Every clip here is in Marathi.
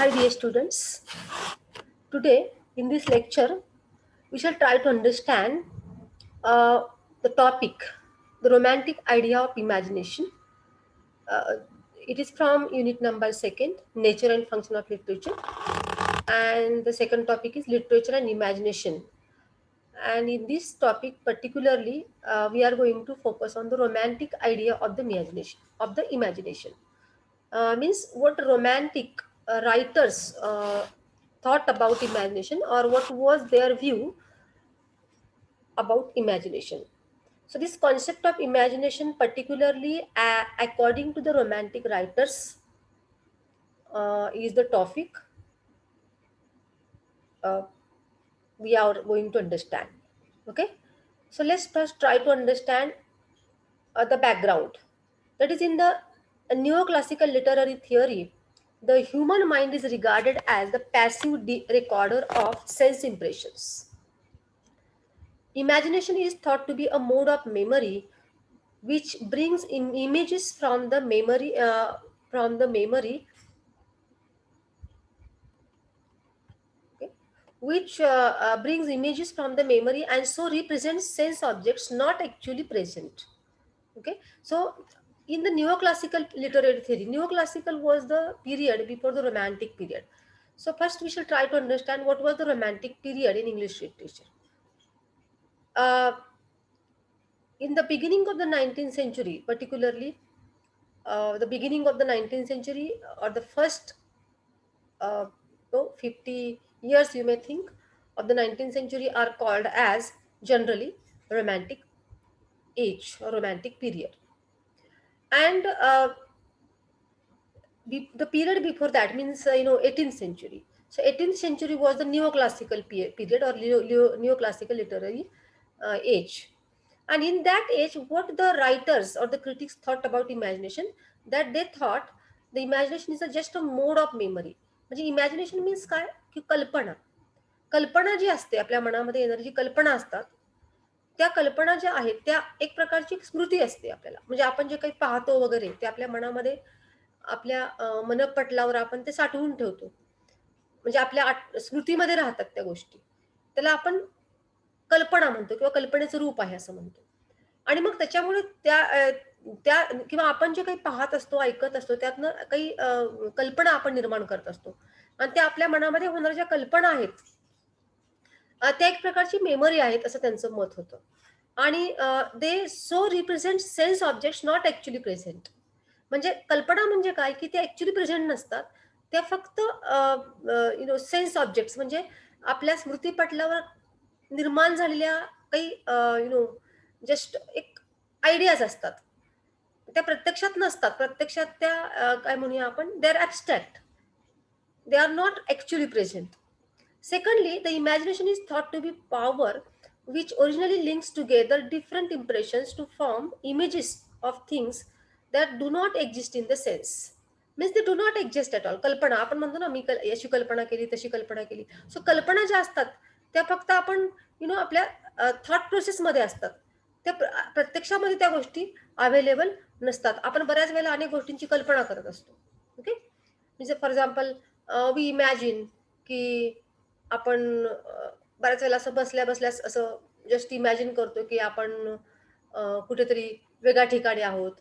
Hi dear students, today in this lecture we shall try to understand uh, the topic, the romantic idea of imagination. Uh, it is from unit number 2nd, nature and function of literature, and the second topic is literature and imagination. And in this topic particularly, we are going to focus on the romantic idea of the imagination. Means what romantic writers thought about imagination, or what was their view about imagination. So this concept of imagination, particularly according to the romantic writers, is the topic uh, we are going to understand. Okay, so let's first try to understand the background. That is, in the neoclassical literary theory, the human mind is regarded as the passive recorder of sense impressions. Imagination is thought to be a mode of memory which brings in images from the memory, okay, which brings images from the memory and so represents sense objects not actually present. Okay, so in the neoclassical literary theory, neoclassical was the period before the romantic period. So first we shall try to understand what was the romantic period in English literature. uh, in the beginning of the 19th century, particularly the beginning of the 19th century, or the first uh, 50 years, you may think, of the 19th century are called as generally romantic age or romantic period. And the period before that means 18th century. So 18th century was the neoclassical period, or neoclassical literary age. And in that age, what the writers or the critics thought about imagination, that they thought the imagination is just a mode of memory. म्हणजे इमॅजिनेशन मीन्स काय, की कल्पना. कल्पना जी असते आपल्या मनामध्ये येणारी जी कल्पना असतात, त्या कल्पना ज्या आहेत त्या एक प्रकारची स्मृती असते आपल्याला. म्हणजे आपण जे काही पाहतो वगैरे ते आपल्या मनामध्ये, आपल्या मनपटलावर आपण ते साठवून ठेवतो. म्हणजे आपल्या स्मृतीमध्ये राहतात त्या गोष्टी. त्याला आपण कल्पना म्हणतो किंवा कल्पनेचं रूप आहे असं म्हणतो. आणि मग त्याच्यामुळे त्या किंवा आपण जे काही पाहत असतो, ऐकत असतो, त्यातनं काही कल्पना आपण निर्माण करत असतो. आणि त्या आपल्या मनामध्ये होणाऱ्या ज्या कल्पना आहेत, त्या एक प्रकारची मेमरी आहेत असं त्यांचं मत होतं. आणि they so represent sense objects not actually present. म्हणजे कल्पना म्हणजे काय, की ते ॲक्चुअली प्रेझेंट नसतात. त्या फक्त सेन्स ऑब्जेक्ट्स, म्हणजे आपल्या स्मृतीपटलावर निर्माण झालेल्या काही जस्ट एक आयडियाज असतात. त्या प्रत्यक्षात नसतात. प्रत्यक्षात त्या काय म्हणूया आपण, they are abstract. They are not actually present. Secondly, the imagination is thought to be power which originally links together different impressions to form images of things that do not exist in the sense. Means they do not exist at all. कल्पना आपण म्हणतो ना, मी अशी कल्पना केली, तशी कल्पना केली. सो कल्पना ज्या असतात त्या फक्त आपण आपल्या थॉट प्रोसेसमध्ये असतात. त्या प्रत्यक्षामध्ये त्या गोष्टी अवेलेबल नसतात. आपण बऱ्याच वेळेला अनेक गोष्टींची कल्पना करत असतो. ओके, म्हणजे फॉर एक्झाम्पल वी इमॅजिन की आपण बऱ्याच वेळेला असं बसल्या बसल्यास असं जस्ट इमॅजिन करतो की आपण कुठेतरी वेगळ्या ठिकाणी आहोत.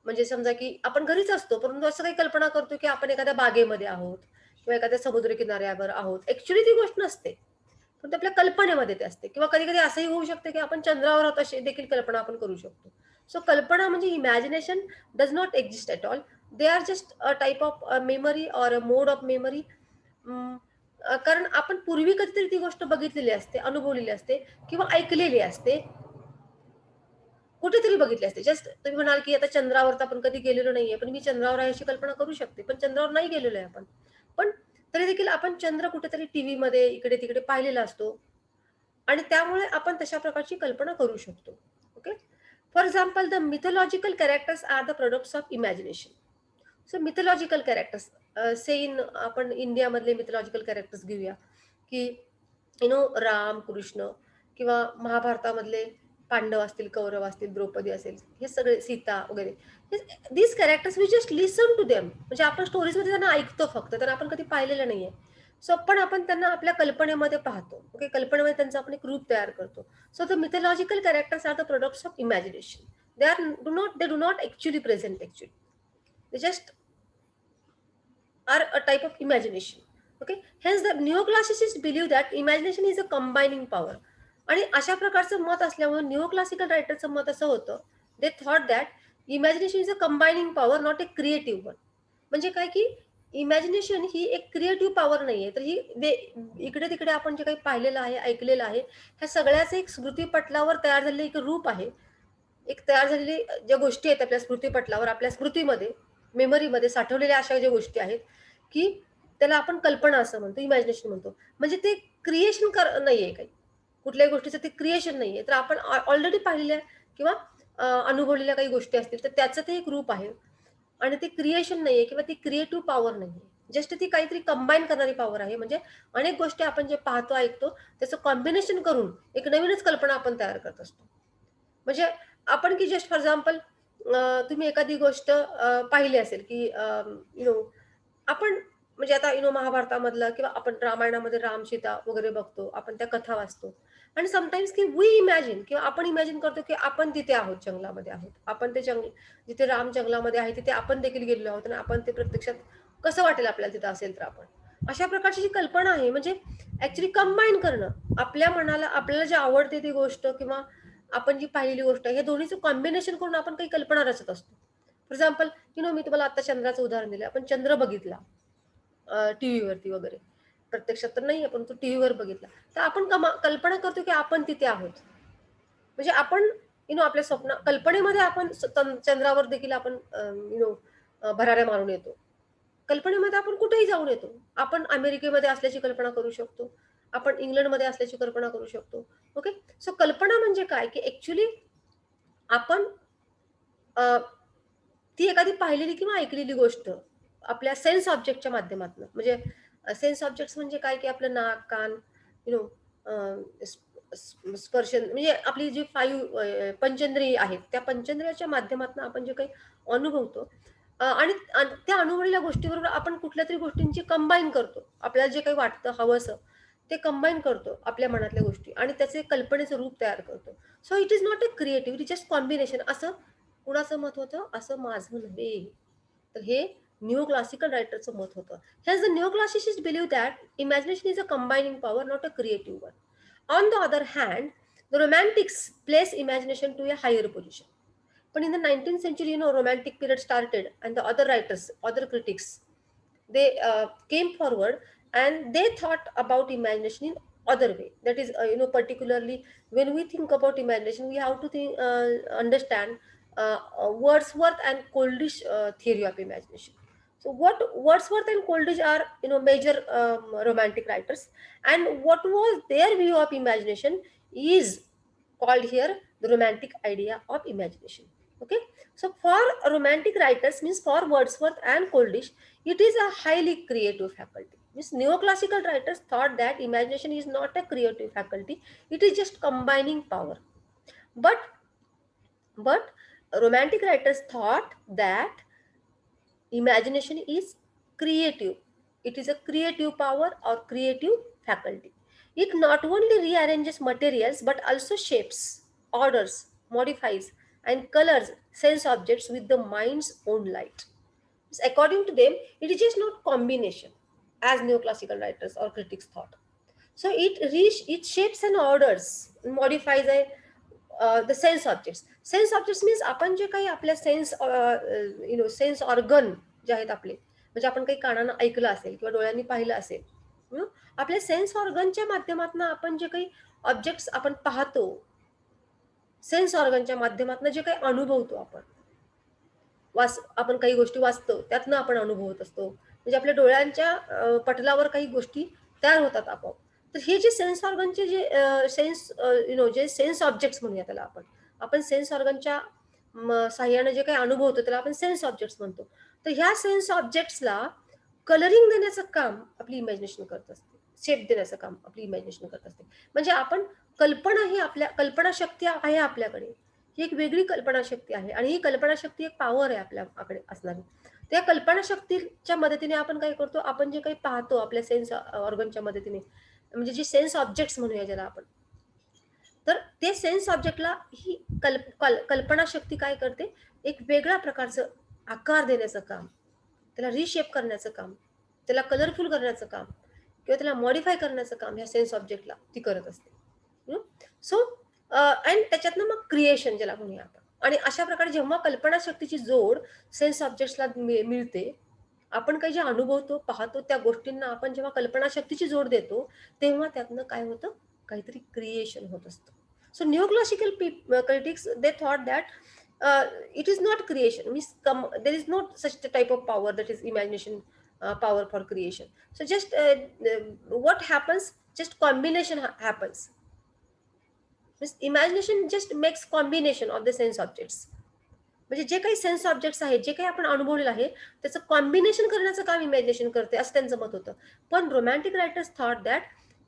म्हणजे समजा की आपण घरीच असतो, परंतु असं काही कल्पना करतो की आपण एखाद्या बागेमध्ये आहोत किंवा एखाद्या समुद्र किनाऱ्यावर आहोत. ऍक्च्युली ती गोष्ट नसते, पण आपल्या कल्पनेमध्ये ते असते. किंवा कधी कधी असंही होऊ शकते की आपण चंद्रावर आहोत, अशी देखील कल्पना आपण करू शकतो. सो कल्पना म्हणजे imagination does not exist at all. They are just a type of memory or a mode of memory. कारण आपण पूर्वी कधीतरी ती गोष्ट बघितलेली असते, अनुभवलेली असते किंवा ऐकलेली असते, कुठेतरी बघितली असते. जस्ट तुम्ही म्हणाल की आता चंद्रावर तर आपण कधी गेलेलो नाहीये, पण मी चंद्रावर आहे अशी कल्पना करू शकते, पण चंद्रावर नाही गेलेलो आहे आपण. पण तरी देखील आपण चंद्र कुठेतरी टीव्हीमध्ये इकडे तिकडे पाहिलेला असतो आणि त्यामुळे आपण तशा प्रकारची कल्पना करू शकतो. Okay, for example the mythological characters are the products of imagination. So mythological characters, say in आपण इंडियामधले मिथॉलॉजिकल कॅरेक्टर्स घेऊया, की राम, कृष्ण किंवा महाभारतामधले पांडव असतील, कौरव असतील, द्रौपदी असेल, हे सगळे, सीता वगैरे, these characters we just listen to them. म्हणजे आपण स्टोरीजमध्ये त्यांना ऐकतो फक्त, त्यांना आपण कधी पाहिलेलं नाहीये. सो पण आपण त्यांना आपल्या कल्पनेमध्ये पाहतो. ओके, कल्पनेमध्ये त्यांचा आपण एक रूप तयार करतो. So the mythological characters are the products of imagination. They do not actually present actually. They just are a type of imagination. Okay, hence the neoclassicists believe that imagination is a combining power. आणि अशा प्रकारचं मत असल्यामुळे निओक्लासिकल रायटरचं मत असं होतं, they thought that imagination is a combining power, not a creative one. म्हणजे काय की इमॅजिनेशन ही एक क्रिएटिव्ह पॉवर नाहीये, तर ही इकडे तिकडे आपण जे काही पाहिलेलं आहे, ऐकलेलं आहे, ह्या सगळ्याच एक स्मृतीपटलावर तयार झालेलं एक रूप आहे. एक तयार झालेली ज्या गोष्टी आहेत आपल्या स्मृतीपटलावर, आपल्या स्मृतीमध्ये, मेमरीमध्ये साठवलेल्या अशा ज्या गोष्टी आहेत, की त्याला आपण कल्पना असं म्हणतो, इमॅजिनेशन म्हणतो. म्हणजे ते क्रिएशन नाहीये काही. कुठल्याही गोष्टीचं ते क्रिएशन नाहीये. तर आपण ऑलरेडी पाहिलेल्या किंवा अनुभवलेल्या काही गोष्टी असतील, तर त्याचं ते एक रूप आहे आणि ते क्रिएशन नाहीये किंवा ती क्रिएटिव्ह पॉवर नाहीये. जस्ट ती काहीतरी कंबाईन करणारी पॉवर आहे. म्हणजे अनेक गोष्टी आपण जे पाहतो, ऐकतो, त्याचं कॉम्बिनेशन करून एक नवीनच कल्पना आपण तयार करत असतो. म्हणजे आपण की जस्ट फॉर एक्झाम्पल तुम्ही एखादी गोष्ट पाहिली असेल, की आपण म्हणजे आता महाभारतामधलं किंवा आपण रामायणामध्ये राम, सीता वगैरे बघतो. आपण त्या कथा वाचतो आणि समटाईम्स की वी इमॅजिन किंवा आपण इमॅजिन करतो, की आपण तिथे आहोत, जंगलामध्ये आहोत. आपण ते जिथे राम जंगलामध्ये आहे, तिथे आपण देखील गेलेलो आहोत आणि आपण ते प्रत्यक्षात कसं वाटेल आपल्याला तिथं असेल तर आपण. अशा प्रकारची जी कल्पना आहे, म्हणजे ॲक्चुअली कंबाईन करणं. आपल्या मनाला आपल्याला जे आवडते ती गोष्ट किंवा आपण जी पाहिलेली गोष्ट आहे, हे दोन्हीचं कॉम्बिनेशन करून आपण काही कल्पना रचत असतो. फॉर एक्झाम्पल, मी तुम्हाला आता चंद्राचं उदाहरण दिलं. आपण चंद्र बघितला टीव्हीवरती वगैरे. प्रत्यक्षात तर नाहीये, परंतु टीव्हीवर बघितला. तर आपण कल्पना करतो, की आपण तिथे आहोत. म्हणजे आपण आपल्या कल्पनेमध्ये आपण चंद्रावर देखील आपण भराऱ्या मारून येतो. कल्पनेमध्ये आपण कुठेही जाऊन येतो. आपण अमेरिकेमध्ये असल्याची कल्पना करू शकतो. आपण इंग्लंडमध्ये असल्याची कल्पना करू शकतो. ओके. सो कल्पना म्हणजे काय, की ॲक्चुअली आपण अ, ती एखादी पाहिलेली किंवा ऐकलेली गोष्ट आपल्या सेन्स ऑब्जेक्टच्या माध्यमातून, म्हणजे सेन्स ऑब्जेक्ट्स म्हणजे काय, की आपलं नाक, कान, यू नो स्पर्श, म्हणजे आपली जी 5 पंचेंद्रिय आहेत, त्या पंचेंद्रियाच्या माध्यमातून आपण जे काही अनुभवतो आणि त्या अनुभवलेल्या गोष्टीबरोबर आपण कुठल्यातरी गोष्टींची कंबाईन करतो. आपल्याला जे काही वाटतं, हवंसं, ते कंबाईन करतो आपल्या मनातल्या गोष्टी आणि त्याचे कल्पनेचं रूप तयार करतो. So it is not a creative, it is just combination. असं कुणाचं मत होतं? असं माझं नव्हे. तर हे निओक्लासिकल रायटरचं मत होतं. Hence, the neoclassicists believe that imagination is a combining power, not a creative one. On the other hand, the romantics place imagination to a higher position. But in the 19th century, romantic period started, and the other writers, other critics, they came forward and they thought about imagination in other way. That is, particularly when we think about imagination, we have to understand Wordsworth and Coleridge theory of imagination. So what Wordsworth and Coleridge are, major romantic writers, and what was their view of imagination is called here the romantic idea of imagination. Okay, so for romantic writers, means for Wordsworth and Coleridge, it is a highly creative faculty. Means neoclassical writers thought that imagination is not a creative faculty; it is just combining power. But but romantic writers thought that imagination is creative. It is a creative power or creative faculty. It not only rearranges materials but also shapes, orders, modifies, and colors sense objects with the mind's own light. According to them, it is just not combination, as neoclassical writers or critics thought. So it shapes and orders, modifies the sense objects. Sense objects means आपण जे काही आपल्या सेन्स ऑर्गन जे आहेत आपले, म्हणजे आपण काही कानानं ऐकलं असेल किंवा डोळ्यांनी पाहिलं असेल, आपल्या सेन्स ऑर्गनच्या माध्यमातून आपण जे काही ऑब्जेक्ट्स आपण पाहतो, सेन्स ऑर्गनच्या माध्यमातून जे काही अनुभवतो आपण काही गोष्टी वाचतो, त्यातनं आपण अनुभवत असतो. म्हणजे आपल्या डोळ्यांच्या पटलावर काही गोष्टी तयार होतात आपोआप. तर हे जे सेन्स ऑर्गनचे जे जे सेन्स ऑब्जेक्ट्स म्हणूया त्याला आपण. आपण सेन्स ऑर्गनच्या साहाय्याने जे काही अनुभवतो त्याला आपण सेन्स ऑब्जेक्ट्स म्हणतो. तर ह्या सेन्स ऑब्जेक्ट्सला कलरिंग देण्याचं काम आपली इमॅजिनेशन करत असते. शेप देण्याचं काम आपली इमॅजिनेशन करत असते. म्हणजे आपण कल्पना शक्ती आहे आपल्याकडे. ही एक वेगळी कल्पनाशक्ती आहे आणि ही कल्पनाशक्ती एक पॉवर आहे आपल्याकडे असणारी. त्या कल्पनाशक्तीच्या मदतीने आपण काय करतो, आपण जे काही पाहतो आपल्या सेन्स ऑर्गनच्या मदतीने, म्हणजे जे सेन्स ऑब्जेक्ट्स म्हणूया ज्याला आपण, तर ते सेन्स ऑब्जेक्टला ही कल्पनाशक्ती काय करते, एक वेगळ्या प्रकारचं आकार देण्याचं काम, त्याला रिशेप करण्याचं काम, त्याला कलरफुल करण्याचं काम किंवा त्याला मॉडिफाय करण्याचं काम ह्या सेन्स ऑब्जेक्टला ती करत असते. सो आणि त्याच्यातनं मग क्रिएशन ज्याला म्हणूया आपण. आणि अशा प्रकारे जेव्हा कल्पनाशक्तीची जोड सेन्स ऑब्जेक्ट्सला मिळते, आपण काही जे अनुभवतो, पाहतो त्या गोष्टींना आपण जेव्हा कल्पनाशक्तीची जोड देतो, तेव्हा त्यातनं काय होतं, काहीतरी क्रिएशन होत असतं. So neoclassical critics they thought that it is not creation, means there is not such a type of power that is imagination power for creation. So just what happens, just combination happens, means imagination just makes combination of the sense objects. म्हणजे जे काही सेन्स ऑब्जेक्ट्स आहेत, जे काही आपण अनुभवलेलं आहे, त्याचं कॉम्बिनेशन करण्याचं काम इमॅजिनेशन करते, असं त्यांचं मत होतं. पण romantic writers thought that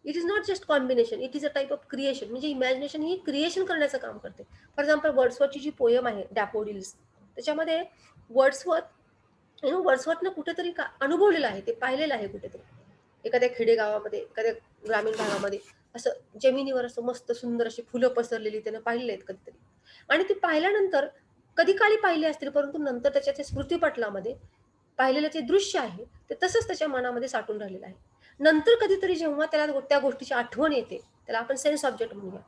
it is not just combination, it is a type of creation. म्हणजे इमॅजिनेशन ही क्रिएशन करण्याचं काम करते. फॉर एक्झाम्पल वर्ड्सवर्थची जी पोयम आहे डॅफोडिल्स, त्याच्यामध्ये वर्ड्सवर्थनं कुठेतरी अनुभवलेलं आहे, ते पाहिलेलं आहे कुठेतरी एखाद्या खेडेगावामध्ये, एखाद्या ग्रामीण भागामध्ये असं जमिनीवर असं मस्त सुंदर अशी फुलं पसरलेली त्यानं पाहिलेली आहेत कधीतरी. आणि ती पाहिल्यानंतर कधी काळी पाहिली असतील, परंतु नंतर त्याच्या ते स्मृतीपटलामध्ये पाहिलेलं जे दृश्य आहे ते तसंच त्याच्या मनामध्ये साठून राहिलेलं आहे. नंतर कधीतरी जेव्हा त्याला त्या गोष्टीची आठवण येते, त्याला आपण सेन्स ऑब्जेक्ट म्हणूया.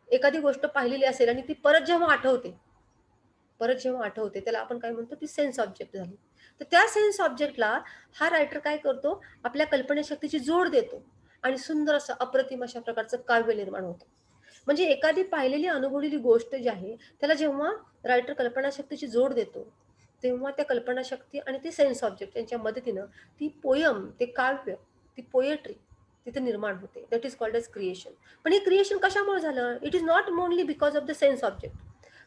एखादी गोष्ट पाहिलेली असेल आणि ती परत जेव्हा आठवते त्याला आपण काय म्हणतो, ती सेन्स ऑब्जेक्ट झाली. तर त्या सेन्स ऑब्जेक्टला हा रायटर काय करतो, आपल्या कल्पनाशक्तीची जोड देतो आणि सुंदर असं अप्रतिम अशा प्रकारचं काव्य निर्माण होतं. म्हणजे एखादी पाहिलेली अनुभवलेली गोष्ट जी आहे, त्याला जेव्हा रायटर कल्पनाशक्तीची जोड देतो, तेव्हा त्या कल्पनाशक्ती आणि ते सेन्स ऑब्जेक्ट यांच्या मदतीनं ती पोयम, ते काव्य, ती पोएट्री तिथे निर्माण होते. That is called as creation. पण हे क्रिएशन कशामुळे झालं? It is not only because of the sense object.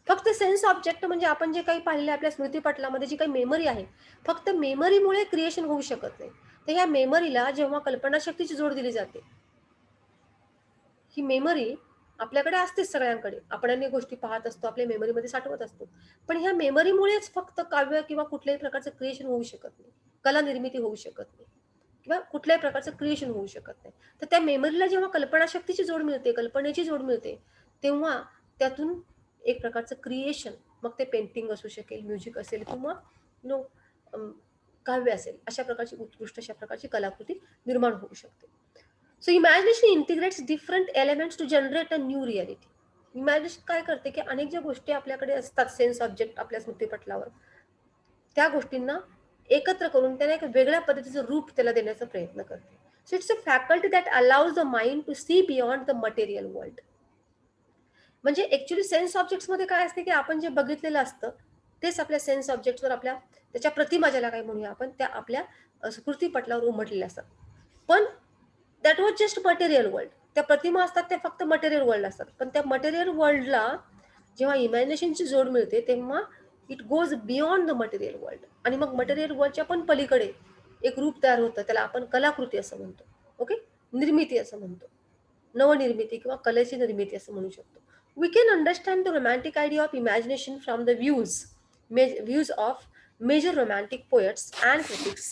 फक्त सेन्स ऑब्जेक्ट म्हणजे आपण जे काही पाहिलेलं आपल्या स्मृतीपटलामध्ये जी काही मेमरी आहे, फक्त मेमरीमुळे क्रिएशन होऊ शकत नाही. तर ह्या मेमरीला जेव्हा कल्पनाशक्तीची जोड दिली जाते, ही मेमरी आपल्याकडे असतेच सगळ्यांकडे. आपण अनेक गोष्टी पाहत असतो, आपल्या मेमरीमध्ये साठवत असतो. पण ह्या मेमरीमुळेच फक्त काव्य किंवा कुठल्याही प्रकारचं क्रिएशन होऊ शकत नाही. कला निर्मिती होऊ शकत नाही किंवा कुठल्याही प्रकारचं क्रिएशन होऊ शकत नाही. तर त्या मेमरीला जेव्हा कल्पनाशक्तीची जोड मिळते, कल्पनेची जोड मिळते, तेव्हा त्यातून एक प्रकारचं क्रिएशन, मग ते पेंटिंग असू शकेल, म्युझिक असेल किंवा नो काव्य असेल, अशा प्रकारची उत्कृष्ट अशा प्रकारची कलाकृती निर्माण होऊ शकते. So imagination integrates different elements to generate a new reality. Imagination काय करते, की अनेक ज्या गोष्टी आपल्याकडे असतात, सेन्स ऑब्जेक्ट आपल्या स्मृतीपटलावर, त्या गोष्टींना एकत्र करून त्यांना एक वेगळ्या पद्धतीचं रूप त्याला देण्याचा प्रयत्न करते. So it's a faculty that allows the mind to see beyond the material world. म्हणजे ऍक्च्युली सेन्स ऑब्जेक्ट्समध्ये काय असते, की आपण जे बघितलेलं असतं तेच आपल्या सेन्स ऑब्जेक्ट्सवर, आपल्या त्याच्या प्रतिमा ज्याला काय म्हणूया आपण, त्या आपल्या स्मृतीपटलावर उमटलेल्या असतात. पण that was just material world. त्या प्रतिमा असतात त्या फक्त मटेरियल वर्ल्ड असतात. पण त्या मटेरियल वर्ल्डला जेव्हा इमॅजिनेशनची जोड मिळते, तेव्हा it goes beyond the material world आणि मग मटेरियल वर्ल्डच्या पण पलीकडे एक रूप तयार होतं, त्याला आपण कलाकृती असं म्हणतो. ओके, निर्मिती असं म्हणतो, नवनिर्मिती किंवा कलेची निर्मिती असं म्हणू शकतो. We can understand the romantic idea of imagination from the views of major romantic poets and critics,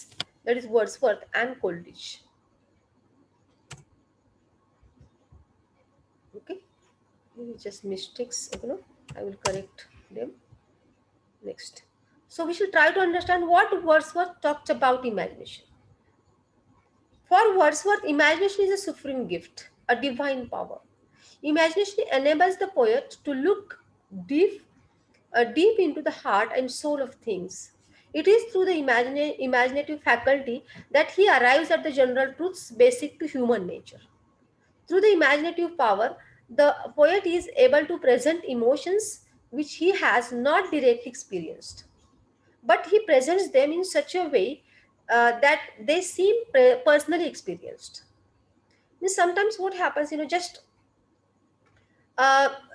that is Wordsworth and Coleridge. Okay, just mistakes, I will correct them next. So we should try to understand what Wordsworth talked about imagination. For Wordsworth, imagination is a supreme gift, a divine power. Imagination enables the poet to look deep, deep into the heart and soul of things. It is through the imaginative faculty that he arrives at the general truths basic to human nature. Through the imaginative power, the poet is able to present emotions which he has not directly experienced, but he presents them in such a way that they seem personally experienced. Means sometimes what happens, just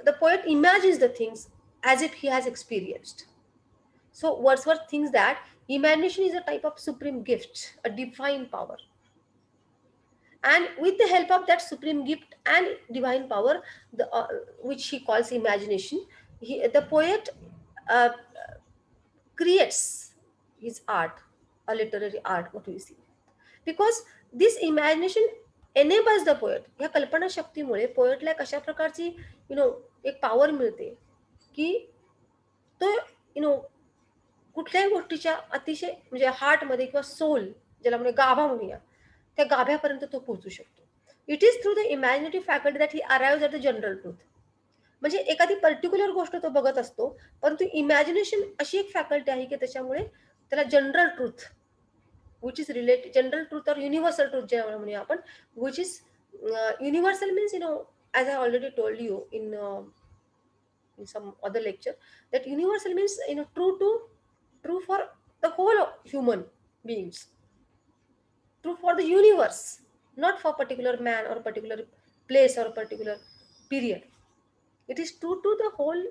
the poet imagines the things as if he has experienced. So Wordsworth thinks that imagination is a type of supreme gift, a divine power. And with the help of that supreme gift and divine power, which he calls imagination, The poet uh, creates his art, a literary art, what we see, because this imagination enables the poet. ह्या कल्पनाशक्तीमुळे पोएटला एक अशा प्रकारची एक पॉवर मिळते की तो कुठल्याही गोष्टीच्या अतिशय म्हणजे हार्टमध्ये किंवा सोल, ज्याला म्हणजे गाभा म्हणूया, त्या गाभ्यापर्यंत तो पोहोचू शकतो. It is through the imaginative faculty that he arrive at the general truth. म्हणजे एखादी पर्टिक्युलर गोष्ट तो बघत असतो, परंतु इमॅजिनेशन अशी एक फॅकल्टी आहे की त्याच्यामुळे त्याला general truth, which is related general truth और युनिव्हर्सल ट्रूथ जे म्हणूया आपण, which is universal means as I already told you in some other lecture, that universal means true for the whole of human beings, true for the universe, not for particular man or particular place or particular period. It is true to the whole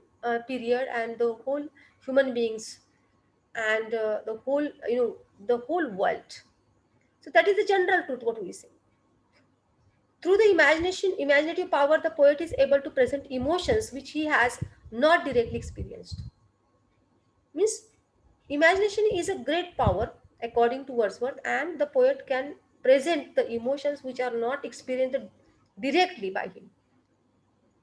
period and the whole human beings and the whole the whole world. So that is the general truth what we say. Through the imaginative power, the poet is able to present emotions which he has not directly experienced. Means imagination is a great power according to Wordsworth, and the poet can present the emotions which are not experienced directly by him.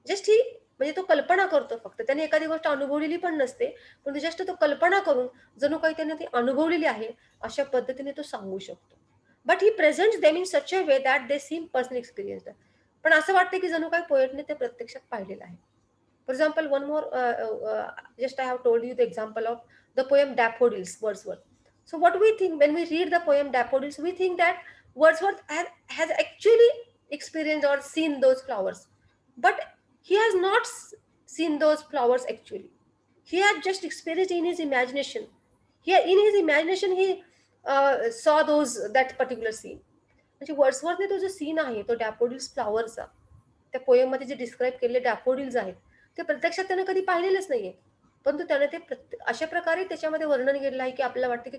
Just ही म्हणजे तो कल्पना करतो, फक्त त्याने एखादी गोष्ट अनुभवलेली पण नसते, पण जस्ट तो कल्पना करून जणू काही त्याने ती अनुभवलेली आहे अशा पद्धतीने तो सांगू शकतो. But he presents them in such a way that they seem personal experience. पण असं वाटतं की जणू काही पोएटने ते प्रत्यक्षात पाहिलेलं आहे. For example, one more, just I have told you the example of the poem Daffodils, Wordsworth. So, what we think when we read the poem Daffodils, we think that Wordsworth has actually experienced or seen those flowers. But he has not seen those flowers actually. He had just experienced in his imagination. Here, in his imagination, he saw that particular scene. म्हणजे वर्ड्सवर्थने तो जो सीन आहे तो डॅफोडिल्स फ्लॉवरचा, त्या पोएममध्ये जे डिस्क्राईब केलेले डॅफोडिल्स आहेत ते प्रत्यक्षात त्यानं कधी पाहिलेलंच नाहीये, परंतु त्याने ते अशा प्रकारे त्याच्यामध्ये वर्णन केलेलं आहे की आपल्याला वाटतं की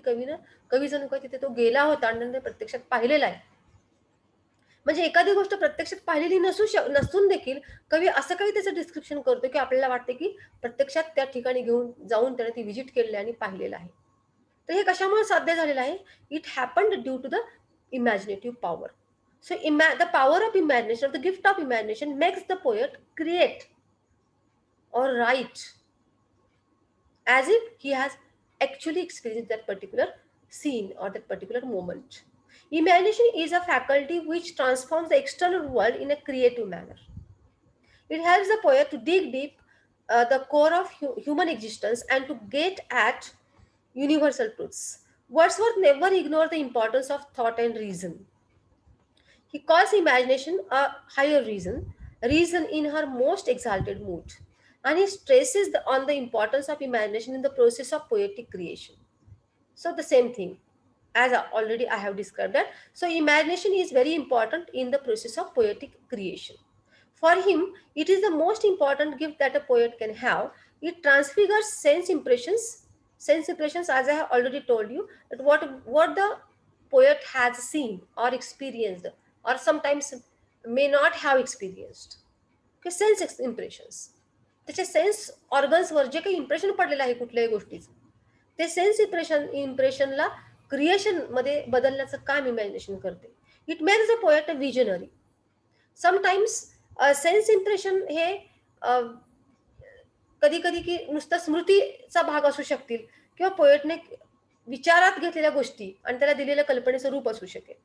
कवी जणू काही तिथे तो गेला होता आणि ते प्रत्यक्षात पाहिलेला आहे. म्हणजे एखादी गोष्ट प्रत्यक्षात पाहिलेली नसून देखील कवी असं काही त्याचं डिस्क्रिप्शन करतो की आपल्याला वाटते की प्रत्यक्षात त्या ठिकाणी घेऊन जाऊन त्याने ती व्हिजिट केलेली आणि पाहिलेलं आहे. तर हे कशामुळे साध्य झालेलं आहे? It happened due to the imaginative power. So the power of imagination, or the gift of imagination, makes the poet create or write as if he has actually experienced that particular scene or that particular moment. Imagination is a faculty which transforms the external world in a creative manner. It helps the poet to dig deep the core of human existence and to get at universal truths. Wordsworth never ignored the importance of thought and reason. He calls imagination a higher reason in her most exalted mood, and he stresses on the importance of imagination in the process of poetic creation. So the same thing, as already I have described that. So imagination is very important in the process of poetic creation. For him, it is the most important gift that a poet can have. It transfigures sense impressions. Sense impressions, as I have already told you, that what the poet has seen or experienced, or sometimes may not have experienced. Okay, sense impressions. त्याच्या सेन्स ऑर्गन्सवर जे काही इम्प्रेशन पडलेलं आहे कुठल्याही गोष्टीचं, ते सेन्स इम्प्रेशनला क्रिएशन मध्ये बदलण्याचं काम इमॅजिनेशन करते. It makes the poet a visionary. Sometimes sense impression हे कधी कधी की नुसतं स्मृतीचा भाग असू शकतील किंवा पोएटने विचारात घेतलेल्या गोष्टी आणि त्याला दिलेल्या कल्पनेचं रूप असू शकेल.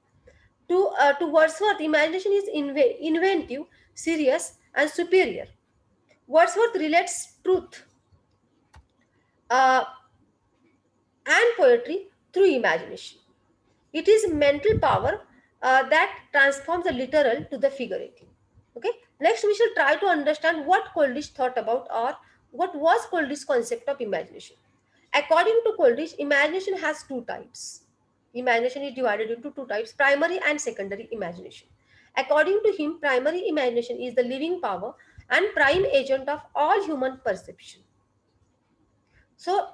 To Wordsworth, imagination is inventive, serious, and superior. Wordsworth relates truth and poetry through imagination. It is mental power that transforms the literal to the figurative. Okay. Next, we shall try to understand what Coleridge thought about, or what was Coleridge's concept of imagination. According to Coleridge, imagination has two types. Imagination is divided into two types: primary and secondary imagination. According to him, primary imagination is the living power and prime agent of all human perception. So,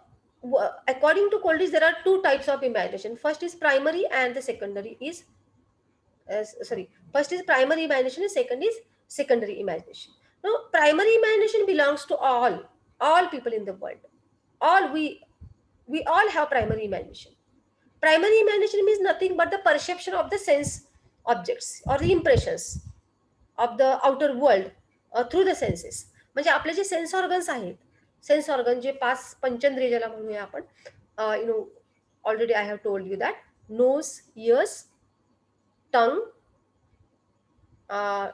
according to Coleridge, there are two types of imagination. First is primary, and the secondary is first is primary imagination, and second is secondary imagination. Now, primary imagination belongs to all all people in the world, all we all have primary imagination. Primary imagination means nothing but the perception of the sense objects or the impressions of the outer world through the senses. म्हणजे आपले जे सेन्स ऑर्गन्स आहेत, सेन्स ऑर्गन जे पाच पंचेंद्रिय ज्याला म्हणूया आपण, you know already I have told you that nose, ears, tongue,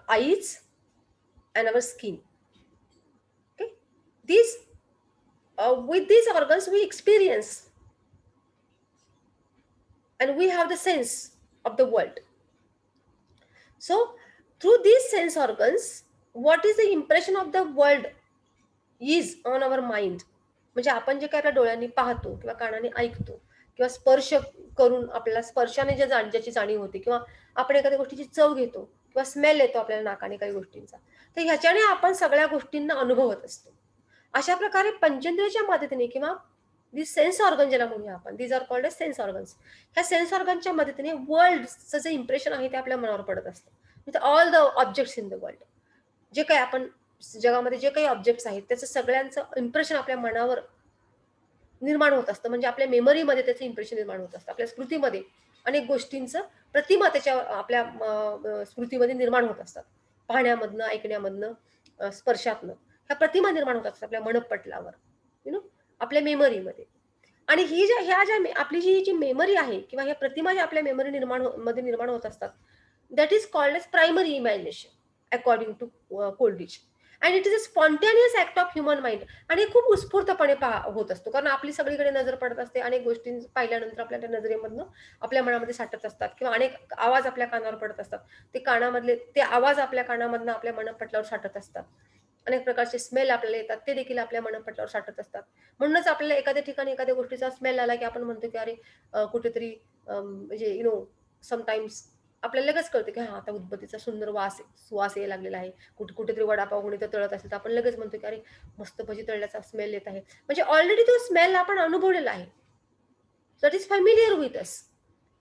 eyes, and our skin. Okay, these with these organs we experience and we have the sense of the world. So through these sense organs, what is the impression of the world is on our mind. म्हणजे आपण जे काय आपल्या डोळ्यांनी पाहतो किंवा कानाने ऐकतो किंवा स्पर्श करून आपल्याला स्पर्शाने ज्याची जाणीव होते, किंवा आपण एखाद्या गोष्टीची चव घेतो किंवा स्मेल येतो आपल्याला नाकाने काही गोष्टींचा, तर ह्याच्याने आपण सगळ्या गोष्टींना अनुभवत असतो. अशा प्रकारे पंचेंद्रियाच्या मदतीने किंवा दी सेन्स ऑर्गन ज्याला म्हणूया आपण, these are called as sense organs, ह्या सेन्स ऑर्गनच्या मदतीने वर्ल्डचं जे इम्प्रेशन आहे ते आपल्या मनावर पडत असतं. With all the objects in the world, जे काही आपण जगामध्ये जे काही ऑब्जेक्ट्स आहेत त्याचं सगळ्यांचं इम्प्रेशन आपल्या मनावर निर्माण होत असतं. म्हणजे आपल्या मेमरीमध्ये त्याचं इम्प्रेशन निर्माण होत असतं. आपल्या स्मृतीमध्ये अनेक गोष्टींचं प्रतिमा त्याच्या आपल्या स्मृतीमध्ये निर्माण होत असतात. पाहण्यामधनं, ऐकण्यामधनं, स्पर्शातनं ह्या प्रतिमा निर्माण होत असतात आपल्या मनपटलावर, आपल्या मेमरीमध्ये. आणि ह्या ज्या आपली जी मेमरी आहे किंवा ह्या प्रतिमा ज्या आपल्या मेमरी निर्माण होत असतात, that is called as primary imagination according to Coleridge. And it is a spontaneous act of human mind. आणि खूप उत्स्फूर्तपणे होत असतो, कारण आपली सगळीकडे नजर पडत असते. अनेक गोष्टी पाहिल्यानंतर आपल्या त्या नजरेमधनं आपल्या मनामध्ये साठत असतात, किंवा अनेक आवाज आपल्या कानावर पडत असतात. ते आवाज आपल्या कानामधनं आपल्या मनपटलावर साठत असतात. अनेक प्रकारचे स्मेल आपल्याला येतात, ते देखील आपल्या मनपटलावर साठत असतात. म्हणूनच आपल्याला एखाद्या ठिकाणी एखाद्या गोष्टीचा स्मेल आला की आपण म्हणतो की अरे कुठेतरी म्हणजे समटाईम्स आपल्याला लगेच कळतं की हा आता उदबत्तीचा सुंदर सुवास यायला लागलेला आहे. कुठेतरी वडापाव कोणी तर तळत असेल तर आपण लगेच म्हणतो की अरे मस्त भजी तळल्याचा स्मेल येत आहे. म्हणजे ऑलरेडी तो स्मेल आपण अनुभवलेला आहे. So it is familiar with us.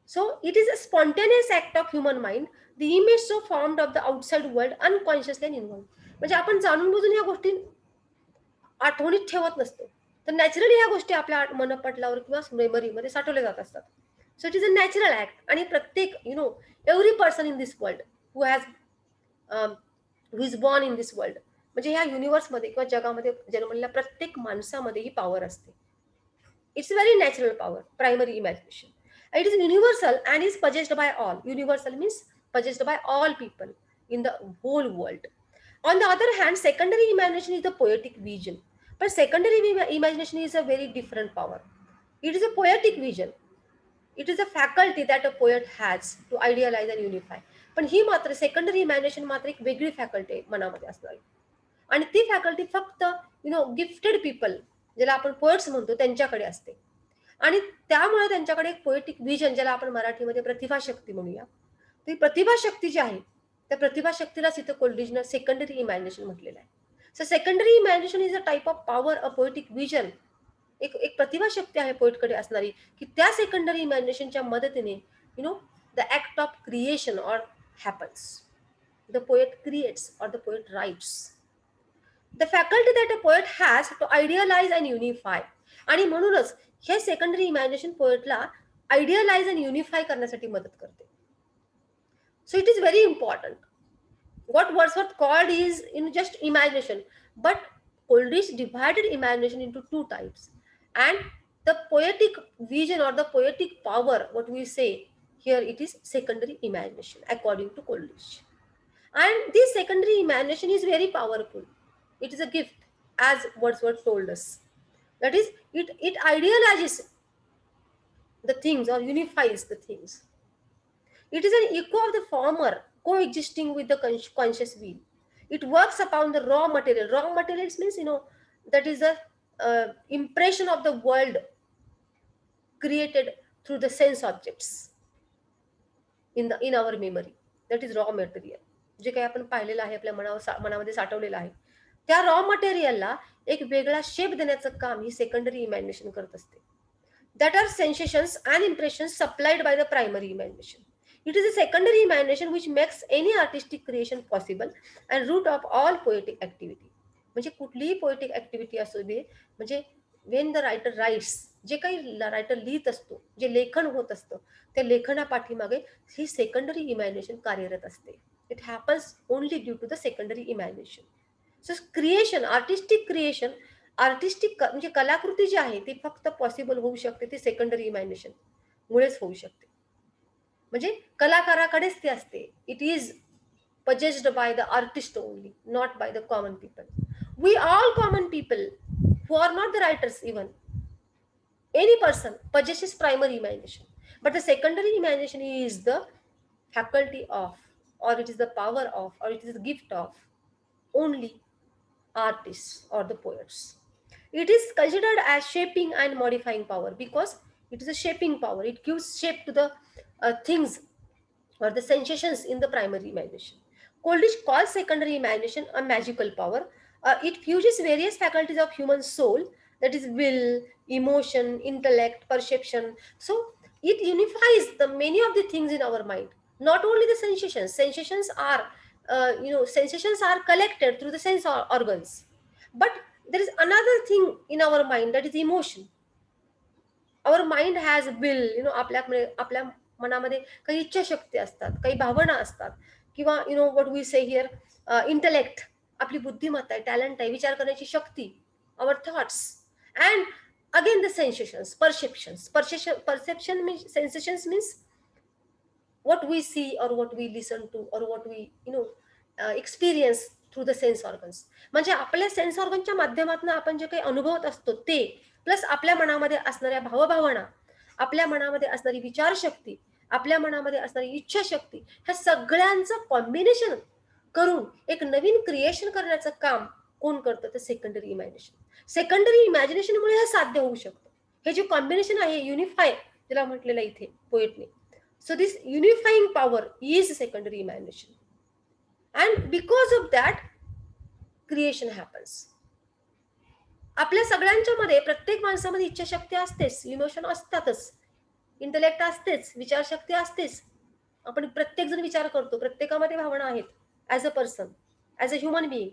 So it is a spontaneous act of human mind. The image so formed of the outside world unconsciously and involve. म्हणजे आपण जाणून बुजून या गोष्टी आठवणीत ठेवत नसतो, तर नॅचरली ह्या गोष्टी आपल्या मनपटलावर किंवा मेमरीमध्ये साठवल्या जात असतात. So it is a natural act. आणि प्रत्येक every person in this world who is born in this world, म्हणजे ह्या युनिव्हर्समध्ये किंवा जगामध्ये जन्मलेल्या प्रत्येक माणसामध्ये ही पॉवर असते. It's very natural power, primary imagination. It is universal and is possessed by all. Universal means possessed by all people in the whole world. On the other hand, secondary imagination is the poetic vision. But secondary imagination is a very different power. It is a poetic vision. It is a faculty that a poet has to idealize and unify. पण ही मात्र सेकंडरी इमॅजिनेशन मात्र एक वेगळी फॅकल्टी मनामध्ये असणार आहे. आणि ती फॅकल्टी फक्त गिफ्टेड पीपल, ज्याला आपण पोएट्स म्हणतो, त्यांच्याकडे असते. आणि त्यामुळे त्यांच्याकडे एक पोएटिक विजन, ज्याला आपण मराठीमध्ये प्रतिभाशक्ती म्हणूया, ती प्रतिभाशक्ती जी आहे त्या प्रतिभाशक्तीलाच इथं कोल्ड्रिजनं सेकंडरी इमॅजिनेशन म्हटलेलं आहे. So secondary imagination is a type of power, a poetic vision. एक प्रतिभाशक्ती आहे पोएटकडे असणारी, की त्या सेकंडरी इमॅजिनेशनच्या मदतीने the act of creation or happens. The poet creates or the poet writes. The faculty that a poet has to idealise and unify. आणि म्हणूनच हे सेकंडरी इमॅजिनेशन पोएटला आयडियलाइज अँड युनिफाय करण्यासाठी मदत करते. So it is very important. What Wordsworth called is just imagination, but Coleridge divided imagination into two types. And the poetic vision or the poetic power, what we say here, it is secondary imagination according to Coleridge. And this secondary imagination is very powerful. It is a gift, as Wordsworth told us. That is, it idealizes the things or unifies the things. It is an echo of the former, coexisting with the conscious will. It works upon the raw material. Raw materials means, that is the impression of the world created through the sense objects in our memory. That is raw material. जे काही आपण पाहिलेलं आहे, आपल्या मनामध्ये साठवलेलं आहे, त्या रॉ मटेरियलला एक वेगळा शेप देण्याचं काम ही सेकंडरी इमॅजिनेशन करत असते. That are sensations and impressions supplied by the primary imagination. It is a secondary imagination which makes any artistic creation possible and root of all poetic activity. म्हणजे कुठलीही पोएटिक ऍक्टिव्हिटी असू दे, म्हणजे वेन द रायटर राईट्स, जे काही रायटर लिहित असतो, जे लेखन होत असतं, त्या लेखना पाठीमागे ही सेकंडरी इमॅजिनेशन कार्यरत असते. It happens only due to the secondary imagination. So creation, artistic creation, artistic म्हणजे कलाकृती जी आहे ती फक्त पॉसिबल होऊ शकते ती सेकंडरी इमॅजिनेशन मुळेच होऊ शकते. म्हणजे कलाकाराकडेच ती असते. It is possessed by the artist only, not by the common people. We all common people who are not the writers, even any person possesses primary imagination, but the secondary imagination is the faculty of, or it is the power of, or it is the gift of only artists or the poets. It is considered as shaping and modifying power because it is a shaping power. It gives shape to the things or the sensations in the primary imagination. Coleridge calls secondary imagination a magical power. It fuses various faculties of human soul, that is will, emotion, intellect, perception. So it unifies the many of the things in our mind. Not only the sensations. Sensations are collected through the sense organs. But there is another thing in our mind, that is emotion. Our mind has will, आपल्या मनामध्ये काही इच्छाशक्ती असतात, काही भावना असतात, किंवा what we say here intellect, आपली बुद्धिमत्ता आहे, टॅलेंट आहे, विचार करण्याची शक्ती, our thoughts, and again the sensations, perception means sensations means what we see or what we listen to or what we experience through the sense organs. म्हणजे आपल्या सेन्स ऑर्गनच्या माध्यमातून आपण जे काही अनुभवत असतो ते, प्लस आपल्या मनामध्ये असणाऱ्या भावभावना, आपल्या मनामध्ये असणारी विचारशक्ती, आपल्या मनामध्ये असणारी इच्छाशक्ती, ह्या सगळ्यांचं कॉम्बिनेशन करून एक नवीन क्रिएशन करण्याचं काम कोण करतं? तर सेकंडरी इमॅजिनेशन. सेकंडरी इमॅजिनेशनमुळे हे साध्य होऊ शकतं. हे जे कॉम्बिनेशन आहे, युनिफाय ज्याला म्हटलेलं इथे पोएटने. So this unifying power is secondary imagination, and because of that creation happens. आपल्या सगळ्यांच्या मध्ये, प्रत्येक माणसामध्ये इच्छाशक्ती असतेच, इमोशन असतातच, इंटलेक्ट असतेच, विचारशक्ती असतेच. आपण प्रत्येक जण विचार करतो, प्रत्येकामध्ये भावना आहेत. As a person, as a human being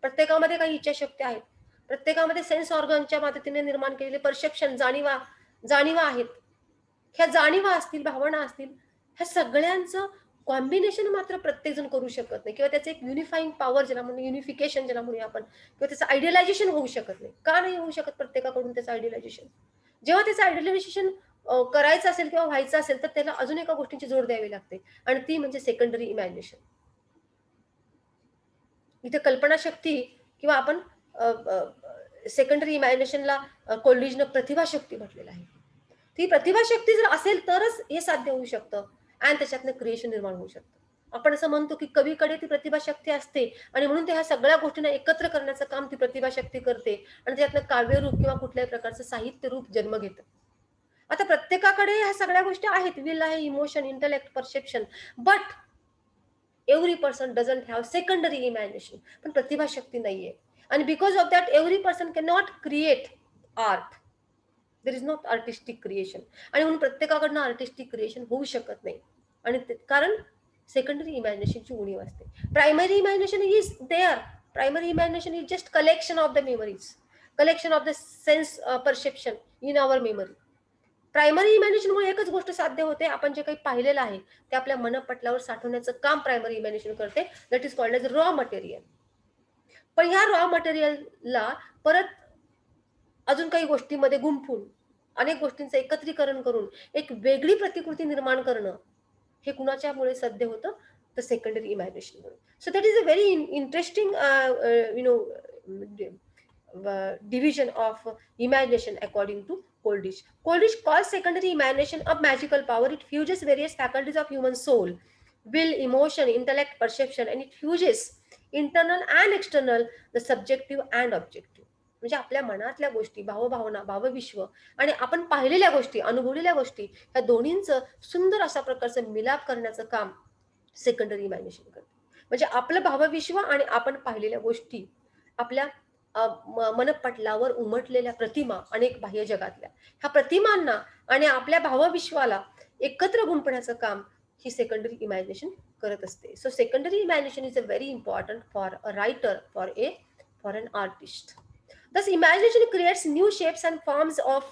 प्रत्येकामध्ये काही इच्छाशक्ती आहेत. प्रत्येकामध्ये सेन्स ऑर्गनच्या मदतीने निर्माण केलेले परसेप्शन, जाणीवा आहेत. ह्या जाणीवा असतील, भावना असतील, ह्या सगळ्यांचं कॉम्बिनेशन मात्र प्रत्येक जण करू शकत नाही, किंवा त्याचं एक युनिफाईंग पॉवर ज्याला म्हणून, युनिफिकेशन ज्याला म्हणूया आपण, किंवा त्याचं आयडियलायझेशन होऊ शकत नाही. का नाही होऊ शकत प्रत्येकाकडून त्याचं आयडियलायझेशन? जेव्हा त्याचं आयडियलायझेशन करायचं असेल किंवा व्हायचं असेल, तर त्याला अजून एका गोष्टींची जोड द्यावी लागते, आणि ती म्हणजे सेकंडरी इमॅजिनेशन. इथे कल्पनाशक्ती, किंवा आपण सेकंडरी इमॅजिनेशनला कोल्ड्रिजनं प्रतिभाशक्ती म्हटलेलं आहे. ती प्रतिभाशक्ती जर असेल तरच हे साध्य होऊ शकतं, आणि त्याच्यातनं क्रिएशन निर्माण होऊ शकतं. आपण असं म्हणतो की कवीकडे ती प्रतिभाशक्ती असते, आणि म्हणून ते ह्या सगळ्या गोष्टींना एकत्र करण्याचं काम ती प्रतिभाशक्ती करते, आणि त्यातनं काव्यरूप किंवा कुठल्याही प्रकारचं साहित्य रूप जन्म घेतं. आता प्रत्येकाकडे ह्या सगळ्या गोष्टी आहेत, विल आहे, emotion, intellect, perception, but every person doesn't have secondary imagination. पण प्रतिभाशक्ती नाहीये, आणि because of that every person can not create art. There is not artistic creation, आणि म्हणून प्रत्येकाकडनं आर्टिस्टिक क्रिएशन होऊ शकत नाही, आणि कारण सेकंडरी इमॅजिनेशनची उणीव असते. Primary imagination is there. Primary imagination is just collection of the memories, collection of the sense perception in our memory. Primary इमॅजिनेशनमुळे एकच गोष्ट साध्य होते, आपण जे काही पाहिलेलं आहे ते आपल्या मनपटलावर साठवण्याचं काम प्रायमरी इमॅजिनेशन करते, that is called as raw material. पण ह्या रॉ मटेरियलला परत अजून काही गोष्टींमध्ये गुंफून, अनेक गोष्टींचं एकत्रीकरण करून एक वेगळी प्रतिकृती निर्माण करणं, हे कुणाच्यामुळे साध्य होतं? तर सेकंडरी इमॅजिनेशनमुळे. So that is a very interesting division of imagination according to Coleridge. Coleridge calls secondary imagination a magical power. It fuses various faculties of human soul, will, emotion, intellect, perception, and it fuses internal and external, the subjective and objective. म्हणजे आपल्या मनातल्या गोष्टी, भावभावना, भावविश्व, आणि आपण पाहिलेल्या गोष्टी, अनुभवलेल्या गोष्टी, ह्या दोन्हींचं सुंदर अशा प्रकारचं मिलाप करण्याचं काम सेकंडरी इमॅजिनेशन करते. म्हणजे आपलं भावविश्व आणि आपण पाहिलेल्या गोष्टी, आपल्या मनपटलावर उमटलेल्या प्रतिमा, अनेक बाह्य जगातल्या, ह्या प्रतिमांना आणि आपल्या भावविश्वाला एकत्र गुंफण्याचं काम ही सेकंडरी इमॅजिनेशन करत असते. So secondary imagination is a very important for a writer, for an artist. Thus, imagination creates new shapes and forms of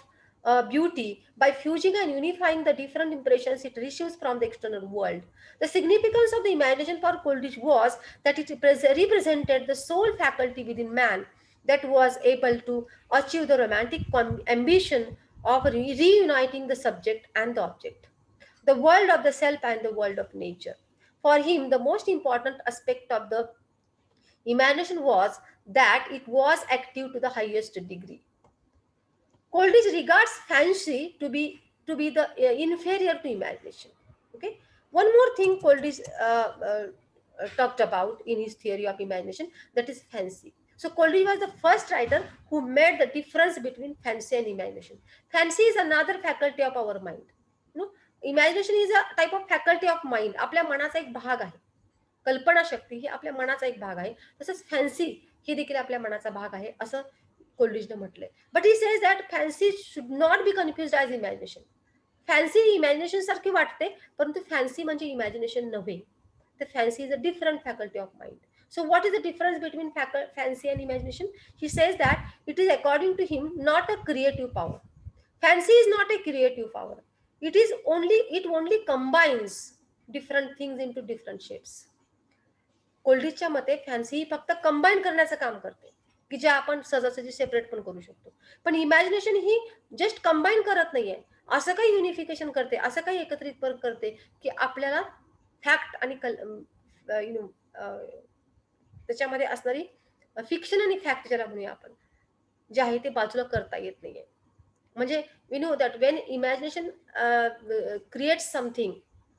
beauty by fusing and unifying the different impressions it receives from the external world. The significance of the imagination for Coleridge was that it represented the sole faculty within man that was able to achieve the romantic ambition of reuniting the subject and the object, the world of the self and the world of nature. For him, the most important aspect of the imagination was that it was active to the highest degree. Coleridge regards fancy to be the inferior to imagination. Okay. One more thing Coleridge talked about in his theory of imagination, that is fancy. So Coleridge was the first writer who made the difference between fancy and imagination. Fancy is another faculty of our mind. No, imagination is a type of faculty of mind. आपल्या मनाचा एक भाग आहे. कल्पनाशक्ती ही आपल्या मनाचा एक भाग आहे. तसंच फॅन्सी ही देखील आपल्या मनाचा भाग आहे असं कोल्ड्रिजने म्हटलंय. But he says that fancy should not be confused as imagination. Fancy imagination सारखी वाटते, परंतु फॅन्सी म्हणजे इमॅजिनेशन नव्हे. तर fancy is a different faculty of mind. So what is the difference between fancy and imagination? He says that it is, according to him, not a creative power. Fancy is not a creative power. It only combines different things into different shapes. कोल्ड्रिजच्या मते फॅन्सी ही फक्त कंबाईन करण्याचं काम करते, की जे आपण सहजासहजी सेपरेट पण करू शकतो. पण इमॅजिनेशन ही जस्ट कंबाईन करत नाहीये, असं काही युनिफिकेशन करते, असं काही एकत्रित पण करते की आपल्याला फॅक्ट आणि त्याच्यामध्ये असणारी फिक्शन आणि फॅक्ट ज्याला म्हणूया आपण, जे आहे ते बाजूला करता येत नाहीये. म्हणजे we know that when imagination creates something,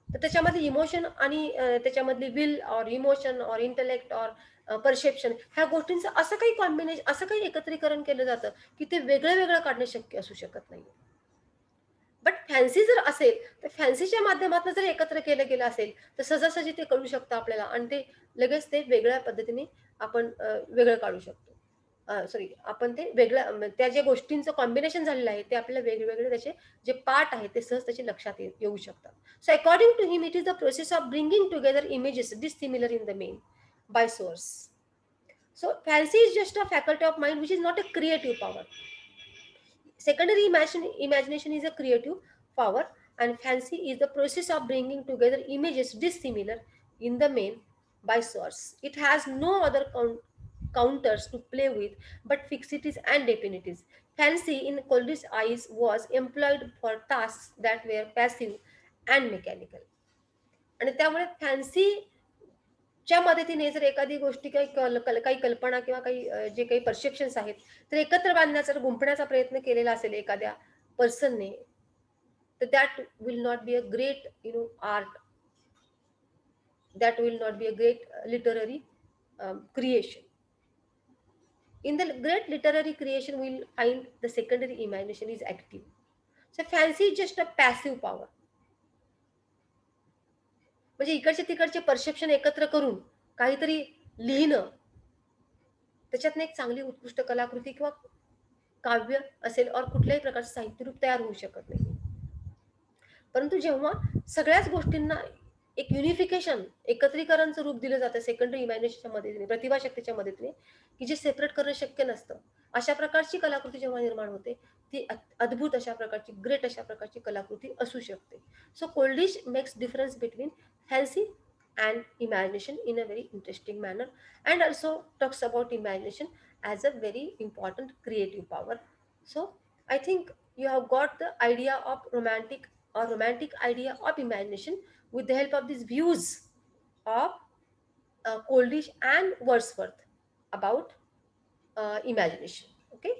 तर त्याच्यामध्ये इमोशन आणि त्याच्यामधली will or emotion or intellect or perception ह्या गोष्टींचं असं काही कॉम्बिनेशन, असं काही एकत्रीकरण केलं जातं की ते वेगळं वेगळं काढणं शक्य असू शकत नाही. बट फॅन्सी जर असेल तर फॅन्सीच्या माध्यमातून जर एकत्र केलं गेलं असेल तर सहजासहजी ते कळू शकतं आपल्याला आणि ते लगेच ते वेगळ्या पद्धतीने आपण वेगळं काढू शकतो. सॉरी, आपण ते वेगळ्या त्या ज्या गोष्टींचं कॉम्बिनेशन झालेलं आहे ते आपल्याला वेगवेगळे त्याचे जे पार्ट आहेत ते सहज त्याचे लक्षात येऊ शकतात. So according to him it is the process of bringing together images dissimilar in the mind by force. So fancy is just a faculty of mind which is not a creative power. Secondary imagination is a creative power, and fancy is the process of bringing together images dissimilar in the main by source. It has no other counters to play with but fixities and definities. Fancy in Coleridge's eyes was employed for tasks that were passive and mechanical. आणि त्यामुळे फॅन्सी च्या मदतीने जर एखादी गोष्टी काही कल्पना किंवा काही जे काही परसेप्शन्स आहेत तर एकत्र बांधण्याचा, गुंफण्याचा प्रयत्न केलेला असेल एखाद्या पर्सनने, तर that will not be a great art, that will not be a great literary creation. In the great literary creation, we'll find the secondary imagination is active. So fancy is just a passive power. म्हणजे इकडचे तिकडचे परसेप्शन एकत्र करून काहीतरी लिहिणं, त्याच्यातनं एक चांगली उत्कृष्ट कलाकृती किंवा काव्य असेल और कुठल्याही प्रकारचं साहित्यरूप तयार होऊ शकत नाही. परंतु जेव्हा सगळ्याच गोष्टींना एक युनिफिकेशन, एकत्रीकरणचं रूप दिलं जातं सेकंडरी इमॅजिनेशनच्या मदतीने, प्रतिभाशक्तीच्या मदतीने, की जे सेपरेट करणं शक्य नसतं, अशा प्रकारची कलाकृती जेव्हा निर्माण होते ती अद्भुत अशा प्रकारची, ग्रेट अशा प्रकारची कलाकृती असू शकते. So Coleridge makes difference between fancy and imagination in a very interesting manner, and also talks about imagination as a very important creative power. So I think you have got the idea of romantic idea of imagination with the help of these views of Coleridge and Wordsworth about imagination. Okay.